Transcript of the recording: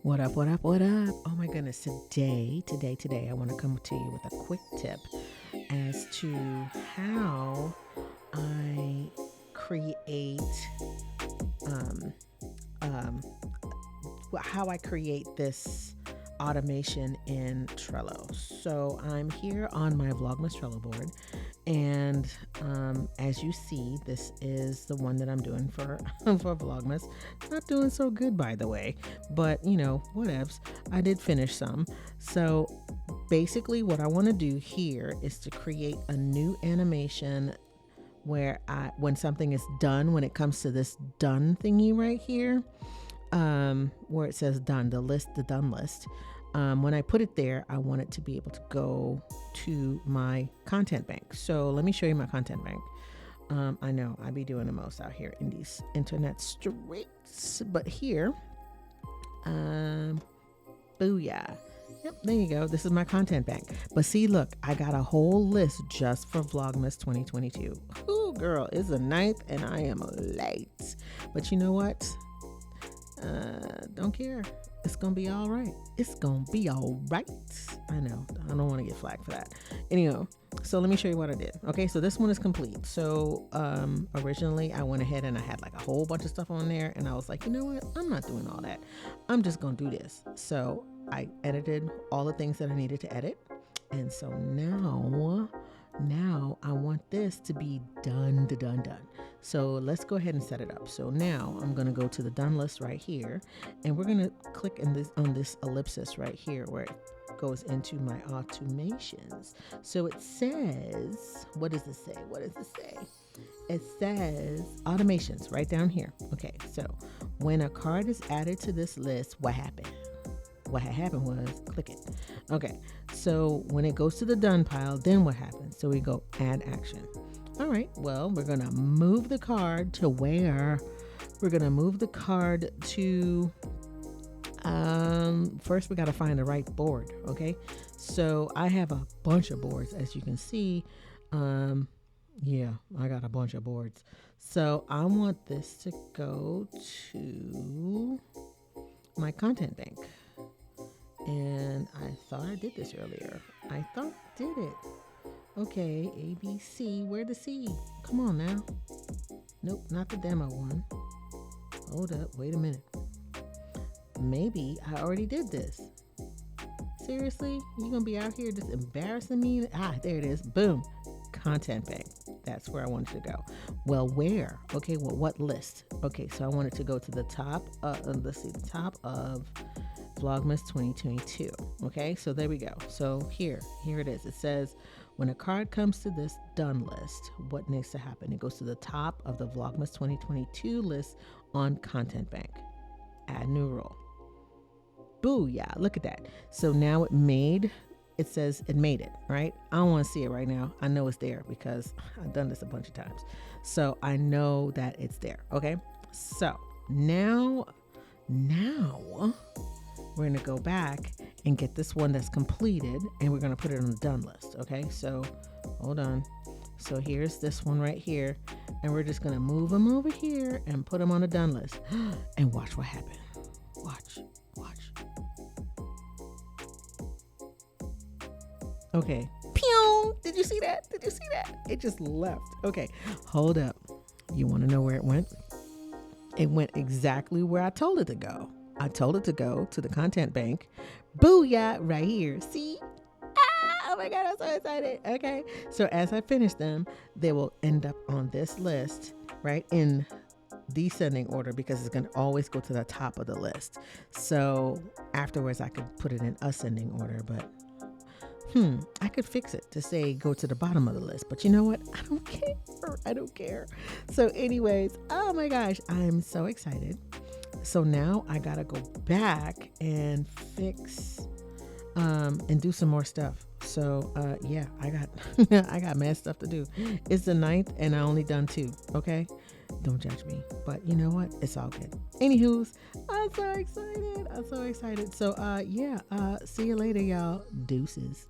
What up, what up, what up? Oh my goodness, today, I want to come to you with a quick tip as to how I create, um, um, how I create this automation in Trello. So I'm here on my Vlogmas Trello board, and as you see, this is the one that I'm doing for for Vlogmas. Not doing so good, by the way, but whatevs. I did finish some. So basically, what I want to do here is to create a new animation where when something is done, when it comes to this done thingy right here, where it says done, the done list. When I put it there, I want it to be able to go to my content bank. So let me show you my content bank. I know I be doing the most out here in these internet streets, but here, booyah. Yep, there you go. This is my content bank. But see, look, I got a whole list just for Vlogmas 2022. Ooh, girl, it's the 9th and I am late. But you know what? Don't care. It's gonna be all right. It's gonna be all right. I know. I don't want to get flagged for that. Anyhow, so let me show you what I did. Okay, so this one is complete. So originally I went ahead and I had like a whole bunch of stuff on there, and I was like, you know what? I'm not doing all that. I'm just gonna do this. So I edited all the things that I needed to edit, and so now I want this to be done. So let's go ahead and set it up. So now I'm going to go to the done list right here, and we're going to click on this ellipsis right here where it goes into my automations. So it says, what does it say? It says automations right down here. Okay, so when a card is added to this list, what happened? What had happened was click it. Okay, so when it goes to the done pile, then what happens? So we go add action. All right, well, we're going to move the card to where? We're going to move the card to, first we got to find the right board, okay? So I have a bunch of boards, as you can see. Yeah, I got a bunch of boards. So I want this to go to my content bank. And I thought I did this earlier. I thought I did it. Okay, ABC. Where the C? Come on now. Nope, not the demo one. Hold up. Wait a minute. Maybe I already did this. Seriously? You gonna be out here just embarrassing me? There it is. Boom. Content bank. That's where I wanted to go. Well, where? Okay, well, what list? Okay, so I wanted to go to the top. Let's see, the top of Vlogmas 2022. Okay, so there we go. So here it is. It says when a card comes to this done list, what needs to happen? It goes to the top of the Vlogmas 2022 list on content bank. Add new role. Booyah! Look at that. So now it says it made it, right? I don't want to see it right now. I know it's there because I've done this a bunch of times. So I know that it's there. Okay, so now we're going to go back and get this one that's completed, and we're going to put it on the done list. Okay, so hold on. So here's this one right here, and we're just going to move them over here and put them on the done list. And watch what happens. Watch. Okay. Pew! Did you see that? It just left. Okay, hold up. You want to know where it went? It went exactly where I told it to go. I told it to go to the content bank. Booyah, right here. See? Oh my God, I'm so excited. Okay. So as I finish them, they will end up on this list, right, in descending order, because it's going to always go to the top of the list. So afterwards, I could put it in ascending order, but I could fix it to say go to the bottom of the list, but you know what? I don't care. So anyways, oh my gosh, I'm so excited. So now I gotta go back and fix and do some more stuff. So yeah, I got mad stuff to do. It's the 9th and I only done 2. Okay, don't judge me, but you know what? It's all good. Anywho's, I'm so excited. So yeah, see you later, y'all. Deuces.